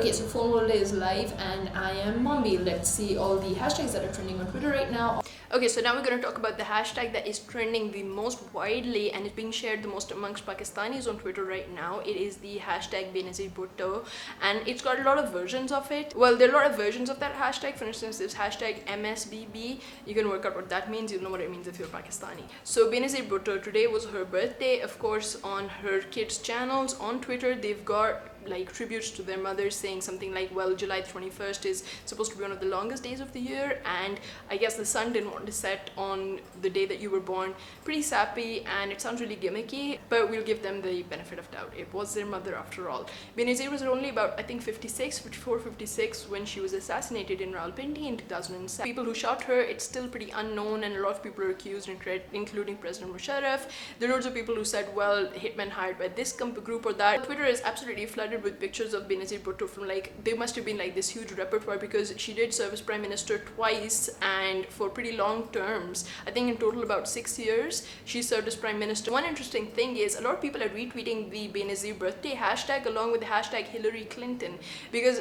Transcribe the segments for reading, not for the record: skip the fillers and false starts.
Okay, so PhoneWorld is live and I am Mombi. Let's see all the hashtags that are trending on Twitter right now. Okay, so now we're going to talk about the hashtag that is trending the most widely and is being shared the most amongst Pakistanis on Twitter right now. It is the hashtag Benazir Bhutto, and it's got a lot of versions of it. Well, there are a lot of versions of that hashtag. For instance, there's hashtag MSBB. You can work out what that means. You'll know what it means if you're Pakistani. So Benazir Bhutto, today was her birthday. Of course, on her kids' channels on Twitter, they've got like tributes to their mothers, saying something like, well, July 21st is supposed to be one of the longest days of the year, and I guess the sun didn't want to set on the day that you were born. Pretty sappy, and it sounds really gimmicky, but we'll give them the benefit of doubt. It was their mother after all. Benazir was only about, I think, 54, 56 when she was assassinated in Rawalpindi in 2007. People who shot her, it's still pretty unknown, and a lot of people are accused, including President Musharraf. There are loads of people who said, well, hitmen hired by this group or that. Twitter is absolutely flooded with pictures of Benazir Bhutto from, like, they must have been like this huge repertoire, because she did serve as prime minister twice and for pretty long terms. I think in total about 6 years she served as prime minister. One interesting thing is a lot of people are retweeting the Benazir birthday hashtag along with the hashtag Hillary Clinton, because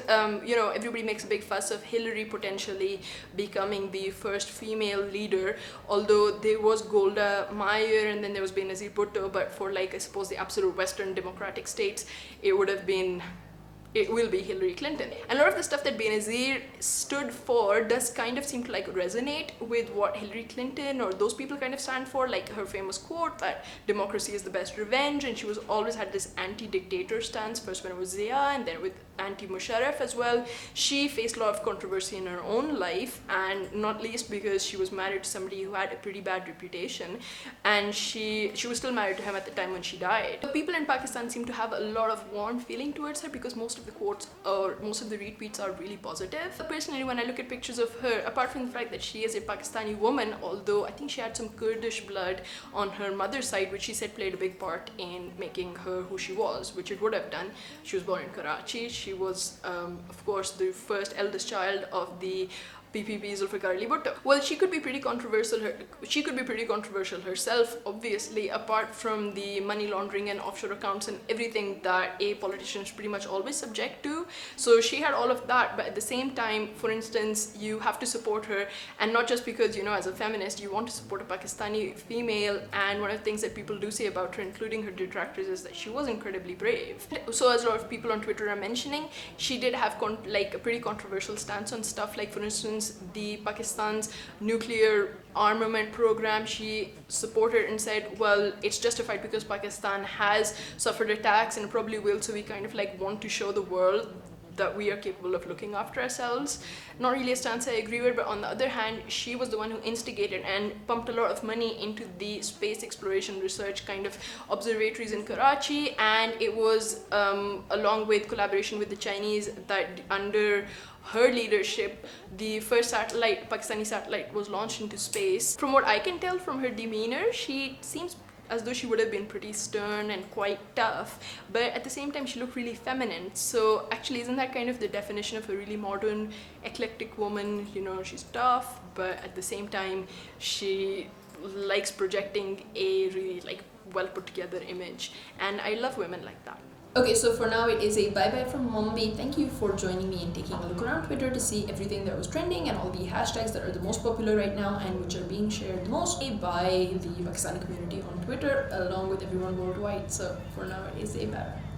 you know, everybody makes a big fuss of Hillary potentially becoming the first female leader, although there was Golda Meir and then there was Benazir Bhutto, but for, like, I suppose the absolute Western democratic states, it will be Hillary Clinton. And a lot of the stuff that Benazir stood for does kind of seem to, like, resonate with what Hillary Clinton or those people kind of stand for, like her famous quote that democracy is the best revenge, and she was always had this anti-dictator stance, first when it was Zia and then with anti-Musharraf as well. She faced a lot of controversy in her own life, and not least because she was married to somebody who had a pretty bad reputation, and she was still married to him at the time when she died. But people in Pakistan seem to have a lot of warm feeling towards her because most of the quotes or most of the retweets are really positive. Personally, when I look at pictures of her, apart from the fact that she is a Pakistani woman, although I think she had some Kurdish blood on her mother's side, which she said played a big part in making her who she was, which it would have done. She was born in Karachi. She was of course the first eldest child of the PPP Zulfikar Ali Bhutto. Well, she could be pretty controversial. She could be pretty controversial herself, obviously, apart from the money laundering and offshore accounts and everything that a politician is pretty much always subject to. So she had all of that, but at the same time, for instance, you have to support her, and not just because, you know, as a feminist, you want to support a Pakistani female. And one of the things that people do say about her, including her detractors, is that she was incredibly brave. So as a lot of people on Twitter are mentioning, she did have like a pretty controversial stance on stuff like, for instance, the Pakistan's nuclear armament program. She supported and said, well, it's justified because Pakistan has suffered attacks and probably will, so we kind of like want to show the world that we are capable of looking after ourselves. Not really a stance I agree with, but on the other hand, she was the one who instigated and pumped a lot of money into the space exploration research kind of observatories in Karachi, and it was along with collaboration with the Chinese that under her leadership, the first Pakistani satellite was launched into space. From what I can tell from her demeanor, she seems as though she would have been pretty stern and quite tough, but at the same time she looked really feminine. So actually, isn't that kind of the definition of a really modern, eclectic woman? You know, she's tough, but at the same time she likes projecting a really, like, well put together image, and I love women like that. Okay, so for now it is a bye-bye from Mombi. Thank you for joining me and taking a look around Twitter to see everything that was trending and all the hashtags that are the most popular right now and which are being shared the most by the Pakistani community on Twitter along with everyone worldwide. So for now it is a bye-bye.